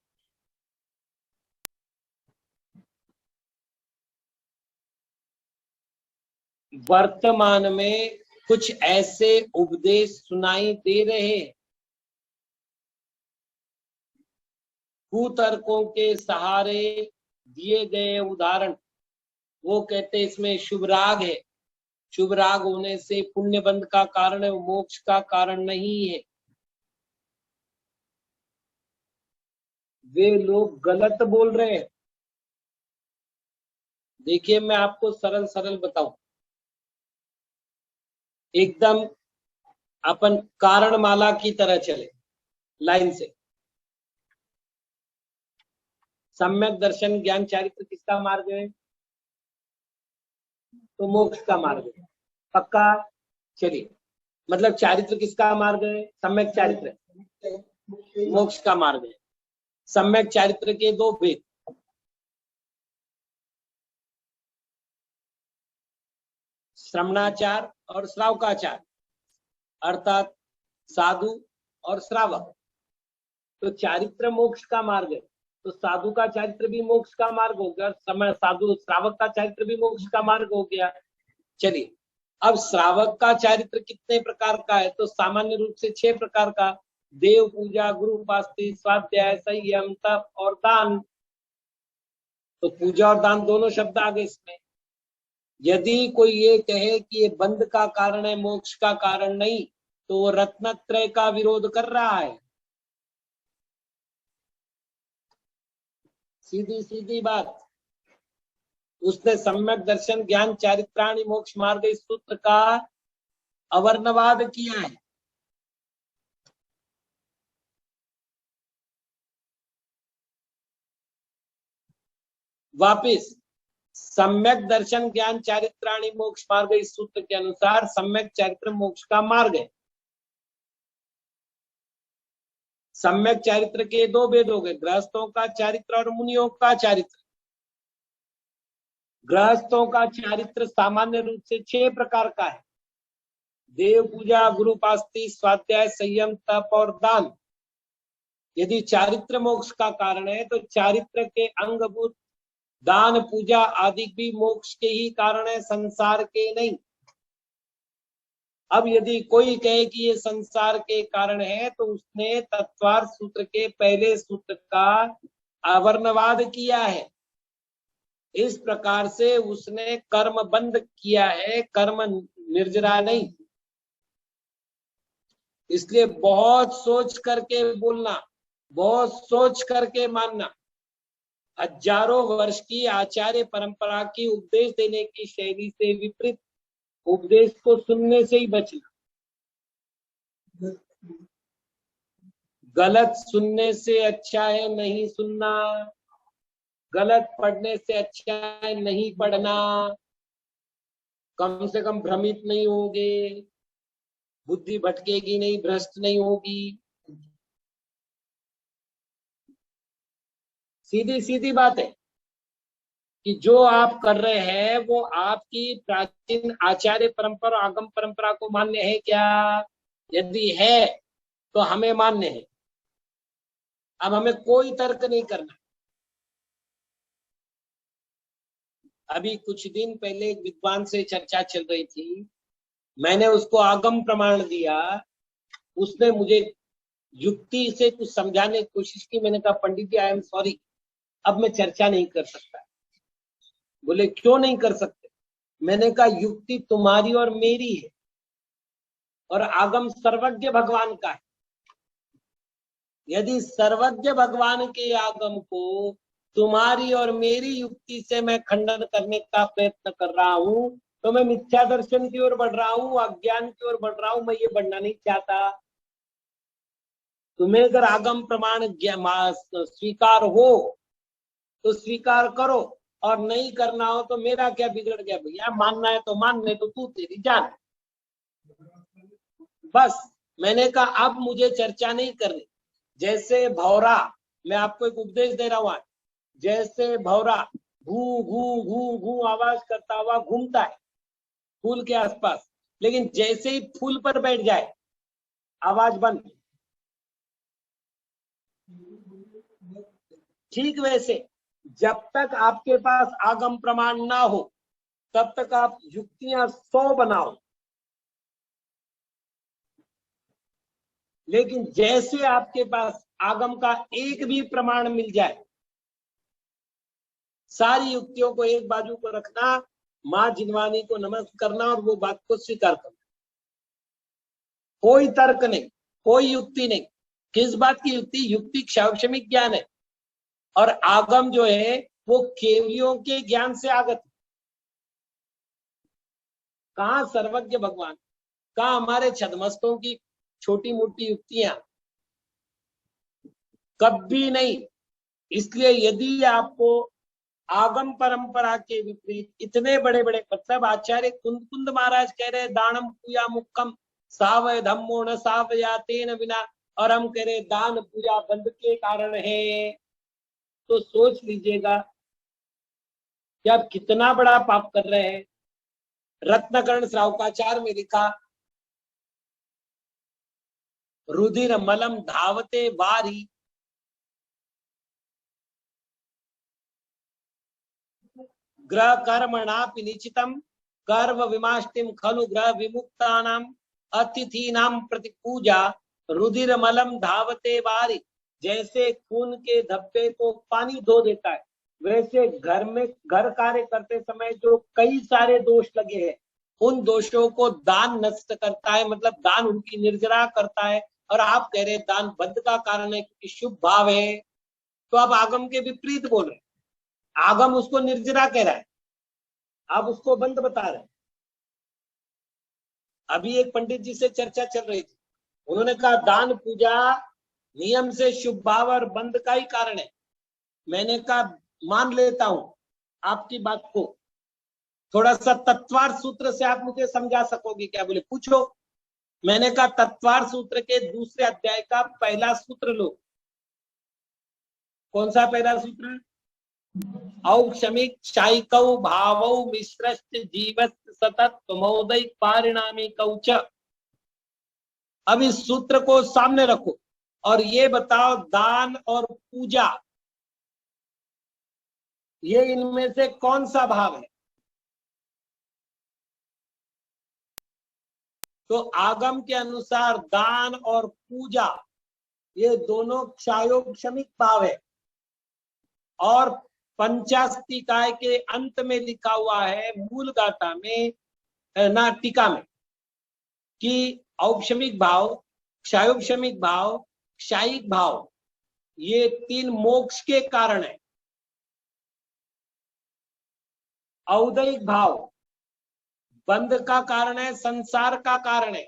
वर्तमान में कुछ ऐसे उपदेश सुनाई दे रहे हैं, कुतर्कों के सहारे दिए गए उदाहरण। वो कहते इसमें शुभ राग है, शुभ राग होने से पुण्य बंध का कारण है, मोक्ष का कारण नहीं है। वे लोग गलत बोल रहे हैं। देखिए मैं आपको सरल सरल बताऊं, एकदम अपन कारणमाला की तरह चले लाइन से। सम्यक दर्शन ज्ञान चारित्र किसका मार्ग है? तो मोक्ष का मार्ग है, पक्का। चलिए, मतलब चारित्र किसका मार्ग है? सम्यक चारित्र मोक्ष का मार्ग है। सम्यक चारित्र के दो भेद, श्रवणाचार और श्रावकाचार, अर्थात साधु और श्रावक। तो चारित्र मोक्ष का मार्ग है, तो साधु का चारित्र भी मोक्ष का मार्ग हो गया, समय साधु श्रावक का चारित्र भी मोक्ष का मार्ग हो गया। चलिए, अब श्रावक का चारित्र कितने प्रकार का है? तो सामान्य रूप से 6 प्रकार का। देव पूजा, गुरु उपासना, स्वाध्याय, संयम, तप और दान। तो पूजा और दान दोनों शब्द आ गए इसमें। यदि कोई ये कहे कि ये बंध का कारण है, मोक्ष का कारण नहीं, तो वो रत्नत्रय का विरोध कर रहा है। सीधी सीधी बात। उसने सम्यक दर्शन ज्ञान चारित्राणि मोक्ष मार्ग इस सूत्र का अवर्णवाद किया है। वापिस, सम्यक दर्शन ज्ञान चारित्राणि मोक्ष मार्ग इस सूत्र के अनुसार सम्यक चारित्र मोक्ष का मार्ग है। सम्यक चारित्र के दो भेद हो गए, गृहस्थों का चारित्र और मुनियों का चारित्र। गृहस्थों का चारित्र सामान्य रूप से 6 प्रकार का है। देव पूजा, गुरु उपासना, स्वाध्याय, संयम, तप और दान। यदि चारित्र मोक्ष का कारण है तो चारित्र के अंगभूत दान, पूजा आदि भी मोक्ष के ही कारण है, संसार के नहीं। अब यदि कोई कहे कि ये संसार के कारण है, तो उसने तत्वार्थ सूत्र के पहले सूत्र का अवर्णवाद किया है। इस प्रकार से उसने कर्म बंद किया है, कर्म निर्जरा नहीं। इसलिए बहुत सोच करके बोलना, बहुत सोच करके मानना। हजारों वर्ष की आचार्य परंपरा की उपदेश देने की शैली से विपरीत उपदेश को सुनने से ही बचना। गलत सुनने से अच्छा है नहीं सुनना, गलत पढ़ने से अच्छा है नहीं पढ़ना। कम से कम भ्रमित नहीं होगे, बुद्धि भटकेगी नहीं, भ्रष्ट नहीं होगी। सीधी सीधी बात है कि जो आप कर रहे हैं वो आपकी प्राचीन आचार्य परंपरा, आगम परंपरा को मान्य है क्या? यदि है तो हमें मान्य है। अब हमें कोई तर्क नहीं करना। अभी कुछ दिन पहले एक विद्वान से चर्चा चल रही थी, मैंने उसको आगम प्रमाण दिया, उसने मुझे युक्ति से कुछ समझाने की कोशिश की। मैंने कहा पंडित जी आई एम सॉरी, अब मैं चर्चा नहीं कर सकता। बोले क्यों नहीं कर सकते? मैंने कहा युक्ति तुम्हारी और मेरी है, और आगम सर्वज्ञ भगवान का है। यदि सर्वज्ञ भगवान के आगम को तुम्हारी और मेरी युक्ति से मैं खंडन करने का प्रयत्न कर रहा हूं, तो मैं मिथ्या दर्शन की ओर बढ़ रहा हूं, अज्ञान की ओर बढ़ रहा हूं। मैं ये बढ़ना नहीं चाहता। तुम्हें अगर आगम प्रमाण स्वीकार हो तो स्वीकार करो, और नहीं करना हो तो मेरा क्या बिगड़ गया भैया? मानना है तो मान, नहीं तो तू तेरी जान। बस मैंने कहा अब मुझे चर्चा नहीं करनी। जैसे भौरा, मैं आपको एक उपदेश दे रहा हूं आज, जैसे भौरा घू घू घू घू आवाज करता हुआ घूमता है फूल के आसपास, लेकिन जैसे ही फूल पर बैठ जाए आवाज बंद। ठीक वैसे जब तक आपके पास आगम प्रमाण ना हो तब तक आप युक्तियां 100 बनाओ, लेकिन जैसे आपके पास आगम का एक भी प्रमाण मिल जाए, सारी युक्तियों को एक बाजू को रखना, मां जिनवानी को नमस्कार करना और वो बात को स्वीकार करना। कोई तर्क नहीं, कोई युक्ति नहीं। किस बात की युक्ति? युक्ति क्षौक्षमिक ज्ञान है, और आगम जो है वो केवलियों के ज्ञान से आगत। कहां सर्वज्ञ भगवान, कहां हमारे छदमस्तों की छोटी मोटी युक्तियां? कभी नहीं। इसलिए यदि आपको आगम परंपरा के विपरीत इतने बड़े बड़े, मतलब आचार्य कुंद कुंद महाराज कह रहे दानम पूजा मुक्कम सावय धम्मो न सावया तेन बिना, और हम कह रहे दान पूजा बंद के कारण है। तो सोच लीजिएगा कि आप कितना बड़ा पाप कर रहे हैं। रत्नकर्ण श्रावकाचार में लिखा, रुधिर मलम धावते वारी, ग्रह कर्मणापि निश्चितम कर्म विमाष्टिम खलु ग्रह विमुक्तानाम अतिथीनाम प्रति पूजा रुधिर मलम धावते वारी। जैसे खून के धब्बे को पानी धो देता है, वैसे घर में घर कार्य करते समय जो कई सारे दोष लगे हैं, उन दोषों को दान नष्ट करता है, मतलब दान उनकी निर्जरा करता है। और आप कह रहे दान बंध का कारण है क्योंकि शुभ भाव है, तो आप आगम के विपरीत बोल रहे हैं। आगम उसको निर्जरा कह रहा है, आप उसको बंद बता रहे हैं। अभी एक पंडित जी से चर्चा चल रही थी, उन्होंने कहा दान पूजा नियम से शुभ भाव और बंद का ही कारण है। मैंने कहा मान लेता हूं आपकी बात को, थोड़ा सा तत्वार्थ सूत्र से आप मुझे समझा सकोगे क्या? बोले पूछो। मैंने कहा तत्वार्थ सूत्र के दूसरे अध्याय का पहला सूत्र लो। कौन सा पहला सूत्र? औक्षमिक शायिकौ भावौ मिश्रश्च जीवस्य सतत मौदिक पारिणामिकौ च। अब इस सूत्र को सामने रखो और ये बताओ दान और पूजा, ये इनमें से कौन सा भाव है? तो आगम के अनुसार दान और पूजा ये दोनों क्षायोक्षमिक भाव है। और पंचास्तिकाय के अंत में लिखा हुआ है, मूल गाथा में ना टीका में, कि औक्षमिक भाव, क्षायोक्षमिक भाव, क्षायिक भाव, ये तीन मोक्ष के कारण है। औदैहिक भाव बंध का कारण है, संसार का कारण है।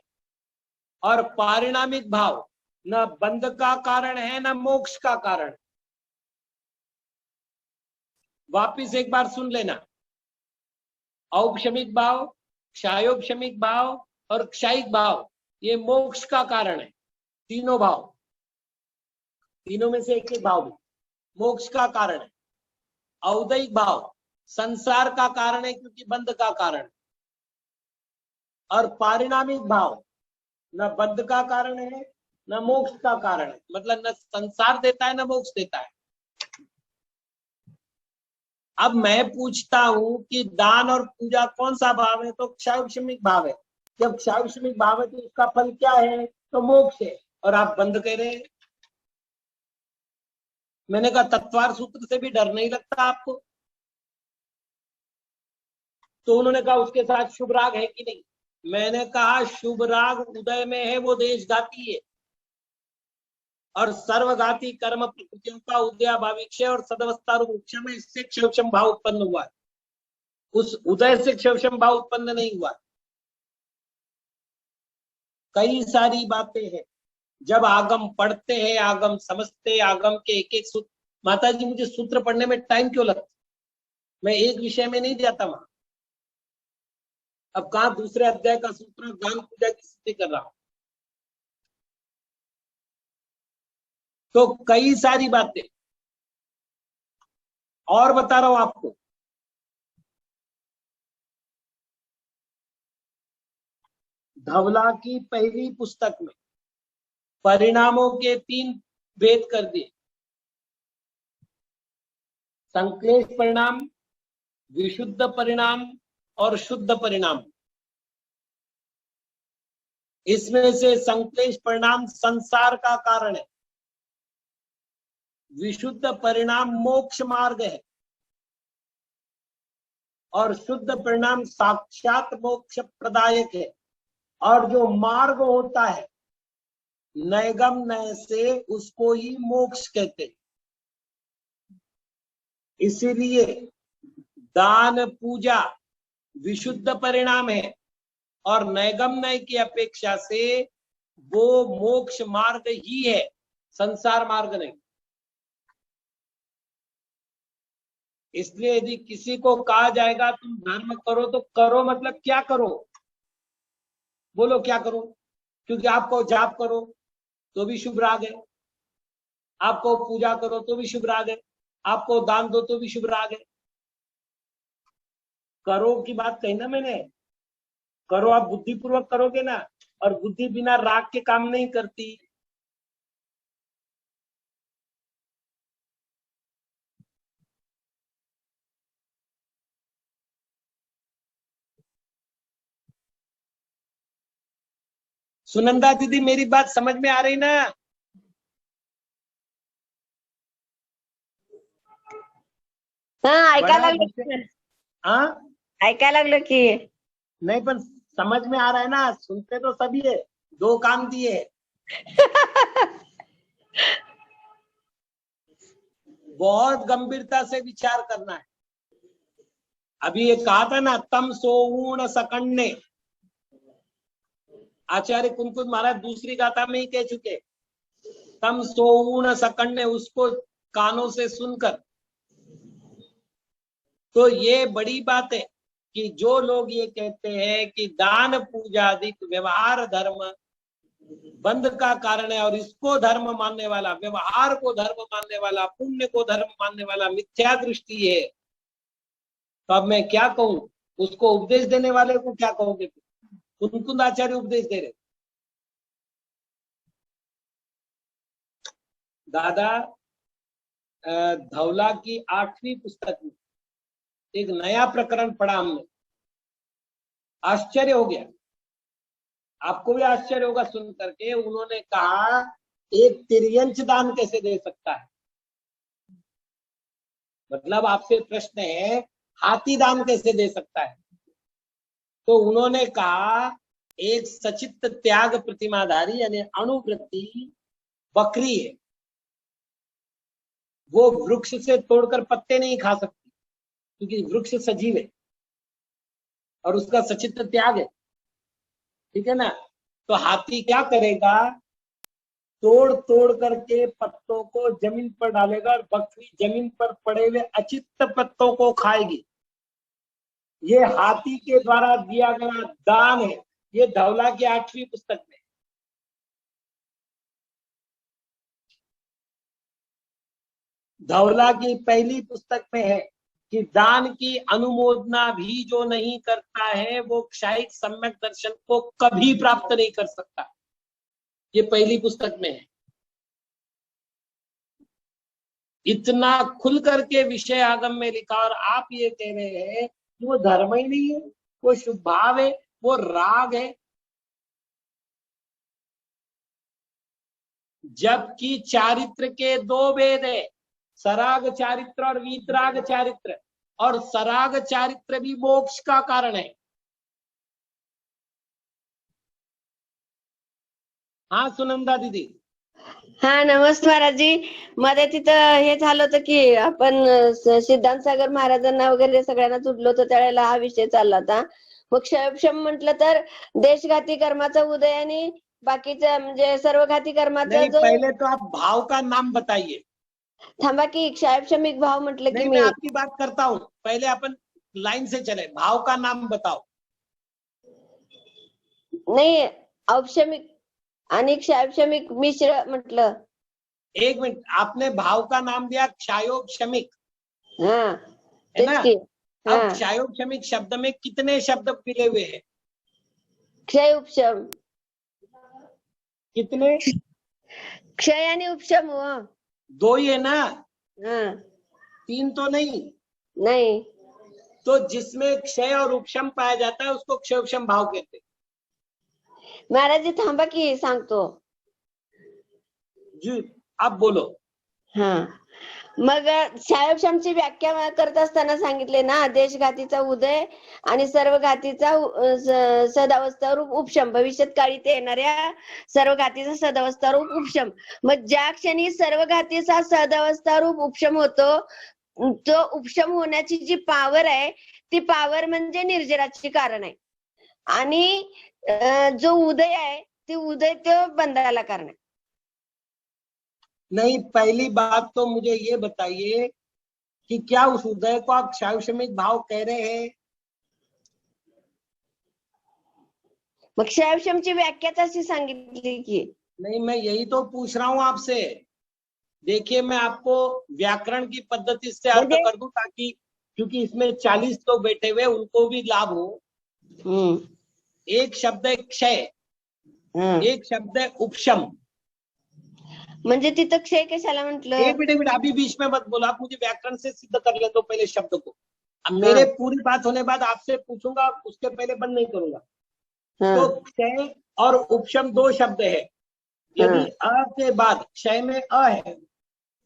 और पारिणामिक भाव न बंध का कारण है न मोक्ष का कारण। वापिस एक बार सुन लेना, औपशमिक भाव, क्षायोपशमिक भाव और क्षायिक भाव ये मोक्ष का कारण है। तीनों भाव, तीनों में से एक एक भाव भी मोक्ष का कारण है। औदैहिक भाव संसार का कारण है क्योंकि बंध का कारण। और पारिणामिक भाव न बंध का कारण है न मोक्ष का कारण है, मतलब न संसार देता है न मोक्ष देता है। अब मैं पूछता हूं कि दान और पूजा कौन सा भाव है? तो क्षायोक्षमिक भाव है। जब क्षायोक्षमिक भाव है तो उसका फल क्या है? तो मोक्ष है। और आप बंद कह रहे हैं। मैंने कहा तत्वार सूत्र से भी डर नहीं लगता आपको? तो उन्होंने कहा उसके साथ शुभ राग है कि नहीं? मैंने कहा शुभ राग उदय में है, वो देशघाती है। और सर्वघाती कर्म प्रकृतियों का उदयाभावी और सदवस्था में इससे क्षयक्षम भाव उत्पन्न हुआ है। उस उदय से क्षयक्षम भाव उत्पन्न नहीं हुआ। कई सारी बातें हैं, जब आगम पढ़ते हैं, आगम समझते, आगम के एक एक सूत्र। माता जी मुझे सूत्र पढ़ने में टाइम क्यों लगता? मैं एक विषय में नहीं जाता वहां। अब कहा दूसरे अध्याय का सूत्र दान पूजा की स्थिति कर रहा हूं। तो कई सारी बातें और बता रहा हूं आपको। धवला की पहली पुस्तक में परिणामों के 3 भेद कर दिए। संक्लेश परिणाम, विशुद्ध परिणाम और शुद्ध परिणाम। इसमें से संक्लेश परिणाम संसार का कारण है, विशुद्ध परिणाम मोक्ष मार्ग है, और शुद्ध परिणाम साक्षात मोक्ष प्रदायक है। और जो मार्ग होता है नैगम नय से, उसको ही मोक्ष कहते हैं। इसीलिए दान पूजा विशुद्ध परिणाम है, और नैगम नय की अपेक्षा से वो मोक्ष मार्ग ही है, संसार मार्ग नहीं। इसलिए यदि किसी को कहा जाएगा तुम धर्म करो, तो करो मतलब क्या करो? बोलो क्या करो? क्योंकि आपको जाप करो तो भी शुभ राग है, आपको पूजा करो तो भी शुभ राग है, आपको दान दो तो भी शुभ राग है। करो की बात कही ना मैंने, करो आप बुद्धिपूर्वक करोगे ना, और बुद्धि बिना राग के काम नहीं करती। सुनंदा दीदी मेरी बात समझ में आ रही ना? हाँ, ऐकायला लागलो. हाँ, ऐकायला लागलो की. नहीं पर समझ में आ रहा है ना? सुनते तो सभी है, दो काम दिए है। बहुत गंभीरता से विचार करना है। अभी ये कहा था ना, तम सोऊण सकन्ने, आचार्य कुंकुम महाराज दूसरी गाथा में ही कह चुके, तम सोऊण सकन्ने, उसको कानों से सुनकर। तो ये बड़ी बात है कि जो लोग ये कहते हैं कि दान पूजा आदि व्यवहार धर्म बंध का कारण है, और इसको धर्म मानने वाला, व्यवहार को धर्म मानने वाला, पुण्य को धर्म मानने वाला मिथ्या दृष्टि है, तो अब मैं क्या कहूं? उसको उपदेश देने वाले को क्या कहोगे? कुंकुम आचार्य उपदेश दे रहे। दादा धौला की 8वीं पुस्तक में एक नया प्रकरण पढ़ा हमने, आश्चर्य हो गया। आपको भी आश्चर्य होगा सुन करके। उन्होंने कहा एक तिर्यंच दान कैसे दे सकता है? मतलब आपसे प्रश्न है, हाथी दान कैसे दे सकता है? तो उन्होंने कहा एक सचित्त त्याग प्रतिमाधारी यानी अणुवृत्ति बकरी है, वो वृक्ष से तोड़कर पत्ते नहीं खा सकती, क्योंकि वृक्ष सजीव है और उसका सचित्त त्याग है, ठीक है ना? तो हाथी क्या करेगा? तोड़ तोड़ करके पत्तों को जमीन पर डालेगा, और बकरी जमीन पर पड़े हुए अचित्त पत्तों को खाएगी। ये हाथी के द्वारा दिया गया दान है। ये धौला की 8वीं पुस्तक में। धौला की पहली पुस्तक में है कि दान की अनुमोदना भी जो नहीं करता है वो क्षायिक सम्यक दर्शन को कभी प्राप्त नहीं कर सकता। ये पहली पुस्तक में है। इतना खुल करके विषय आगम में लिखा, और आप ये कह रहे हैं कि वो धर्म ही नहीं है, वो शुभ भाव है, वो राग है, जबकि चारित्र के 2 भेद है, सराग चारित्र और वीतराग चारित्र, और सराग चारित्र भी मोक्ष का कारण है। हाँ सुनंदा दीदी। हा नमस्ते महाराजजी. मध्ये तिथं हे झालं होतं की आपण सिद्धांत सागर महाराजांना वगैरे सगळ्यांना जुडलो होतो, त्यावेळेला हा विषय चालला होता. मग क्षयक्षम म्हटलं तर देशघाती कर्माचा उदय आणि बाकीचं म्हणजे सर्वघाती कर्माचा नहीं, जो. पहले तो आप भाव का नाम बताइए। थांबा की क्षयक्षमिक भाव म्हटलं की नहीं, मी. मैं आपकी बात करता हूँ, पहले अपन लाइन से चले। भाव का नाम बताओ। नाही, औक्षमिक आणि क्षयक्षमिक मिश्र म्हटलं. एक मिनट, आपने भाव का नाम दिया क्षायोक्षमिक, हा है ना? तेच की. अब हा क्षायोक्षमिक शब्द में कितने शब्द मिले हुए हैं? क्षय उपशम. कितने? क्षय आणि उपशम हो. 2 ही है ना? हा 3 तो नहीं। नाही. तो जिसमें क्षय और उपशम पाया जाता है उसको क्षयोपशम भाव कहते हैं। महाराज जी थांबा की सांगतो. जी आप बोलो. हा, मग क्षयोपशमची व्याख्या करत असताना सांगितले ना, देशघातीचा उदय आणि सर्व घातीचा सदावस्थारूप उपशम, भविष्यात काळी ते येणाऱ्या सर्व घातीचा सदावस्थारूप उपशम. मग ज्या क्षणी सर्व घातीचा सदावस्थारूप उपशम होतो, तो उपशम होण्याची जी पावर आहे ती पावर म्हणजे निर्जराची कारण आहे. आणि जो उदय आहे ते उदय तो बंधाला कारण आहे. नहीं, पहली बात तो मुझे ये बताइए कि क्या उस उदय को आप क्षयोपशमिक भाव कह रहे हैं? मग क्षयोपशमची व्याख्याच अशी सांगितली की. नहीं, मैं यही तो पूछ रहा हूं आपसे. देखिए मैं आपको व्याकरण की पद्धति से अर्थ कर दूं ताकि, क्योंकि इसमें 40 लोग बैठे हुए उनको भी लाभ हो. एक शब्द है क्षय, एक शब्द है उपशम. म्हणजे तिथं क्षय कशाला म्हटलं? एक मिनट अभी बीच में मत बोलो, आप मुझे व्याकरण से सिद्ध कर ले दो पहले शब्द को. अब मेरे पूरी बात होने बाद आपसे पूछूंगा, उसके पहले बंद नहीं करूंगा. तो क्षय और उपशम दो शब्द है. यदि अ के बाद, क्षय में अ है,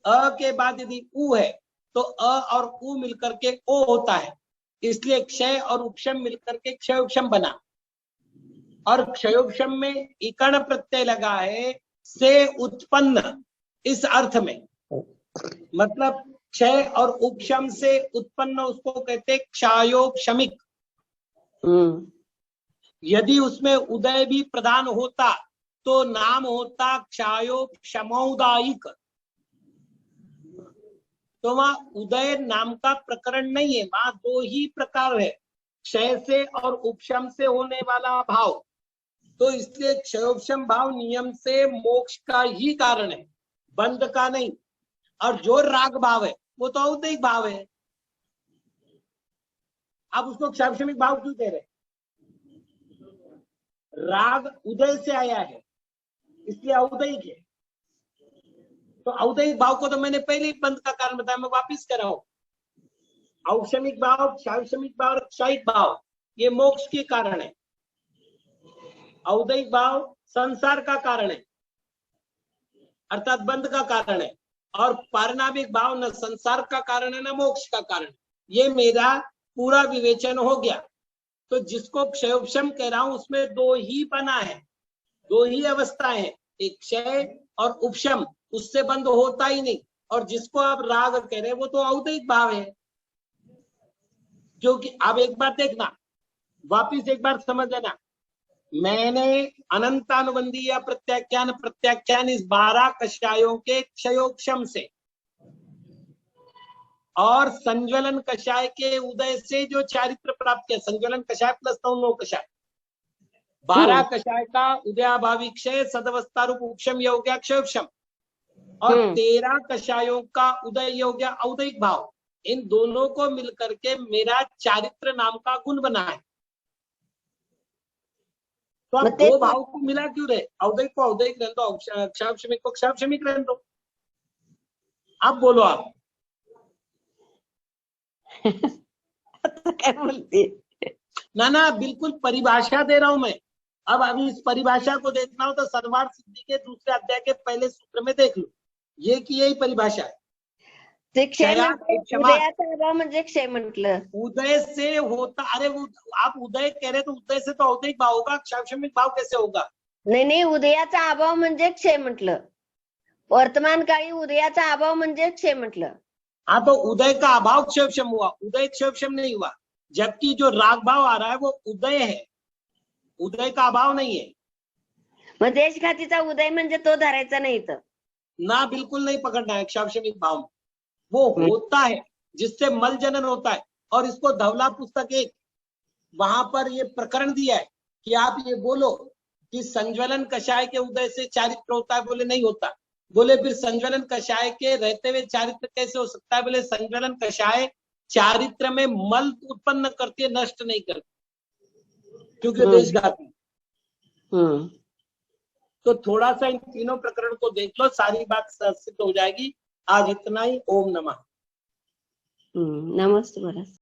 अ के बाद यदि उ है तो अ और उ मिलकर के ओ होता है, इसलिए क्षय और उपशम मिलकर के क्षयोपशम बना. और क्षयोपशम में इकर्ण प्रत्यय लगा है, से उत्पन्न, इस अर्थ में. मतलब क्षय और उपशम से उत्पन्न उसको कहते क्षयोपशमिक. यदि उसमें उदय भी प्रदान होता तो नाम होता क्षयोपशमोदायिक. तो वहां उदय नाम का प्रकरण नहीं है, वहां दो ही प्रकार है, क्षय से और उपशम से होने वाला भाव. तो इसलिए क्षयोपशम भाव नियम से मोक्ष का ही कारण है, बंध का नहीं. और जो राग भाव है वो तो औदैहिक भाव है. आप उसको क्षयोपशमिक भाव क्यों कह रहे हैं? राग उदय से आया है इसलिए औदैहिक है. तो औदैहिक भाव को तो मैंने पहले ही बंध का कारण बताया, मैं वापिस कर रहा हूं. औक्षमिक भाव, क्षयोपशमिक भाव और क्षयिक भाव ये मोक्ष के कारण है. औदैहिक भाव संसार का कारण है, अर्थात बंध का कारण है. और पारनामिक भाव न संसार का कारण है न मोक्ष का कारण. ये मेरा पूरा विवेचन हो गया. तो जिसको क्षयोपशम कह रहा हूं उसमें दो ही बना है, दो ही अवस्थाएं हैं, एक क्षय और उपशम. उससे बंद होता ही नहीं. और जिसको आप राग कह रहे हैं वो तो औदैहिक भाव है. क्योंकि आप एक बार देखना, वापिस एक बार समझ लेना, मैंने अनंतानुबंधी या प्रत्याख्यान इस 12 कषायों के क्षयोपशम से और संज्वलन कषाय के उदय से जो चारित्र प्राप्त किया, संज्वलन कषाय प्लस 9 कषाय, 12 कषाय का उदयाभावी क्षय, सदवस्था रूप उपशम ये हो गया क्षयोपशम. और 13 कषायों का उदय ये हो गया औदैहिक भाव. इन दोनों को मिलकर के मेरा चारित्र नाम का गुण बना है. तो आप दो भाव को मिला क्यों रहे? औदैहिक को औदैहिक रहने दो, क्षयोपशमिक को क्षयोपशमिक रहने दो. आप बोलो. आप क्या बोलते? ना बिल्कुल परिभाषा दे रहा हूं मैं. अब अभी इस परिभाषा को देखना हो तो सर्वार्थ सिद्धि के दूसरे अध्याय के पहले सूत्र में देख लो, ये की यही परिभाषा है. उदयाचा अभाव म्हणजे क्षय म्हटलं. उदय से होता, अरे वो आप उदय कह रहे तो उदय से तो औदैहिक भाव होगा, क्षयोपशमिक भाव कैसे होगा? नाही, उदयाचा अभाव म्हणजे क्षय म्हटलं. वर्तमान काळी उदयाचा अभाव म्हणजे क्षय म्हटलं. हाँ, तो उदय का अभाव क्षयोपशम हुआ, उदय क्षयोपशम नहीं हुआ. जबकि जो राग भाव आ रहा है वो उदय है, उदय का अभाव नहीं है. मग देशघातीचा उदय म्हणजे तो धरायचा नाही तर ना, बिल्कुल नहीं पकड़ना है. क्षयोपशमिक भाव वो होता है जिससे मल जनन होता है. और इसको धवला पुस्तक 1 वहां पर ये प्रकरण दिया है कि आप ये बोलो कि संज्वलन कषाय के उदय से चारित्र होता है, बोले नहीं होता. बोले फिर संज्वलन कषाय के रहते हुए चारित्र कैसे हो सकता है? बोले संज्वलन कषाय चारित्र में मल उत्पन्न करती है, नष्ट नहीं करती, क्योंकि देशघाती. तो थोड़ा सा इन तीनों प्रकरण को देख लो, सारी बात सिद्ध हो जाएगी. आज इतना ही. ओम नमः. नमस्ते महाराज.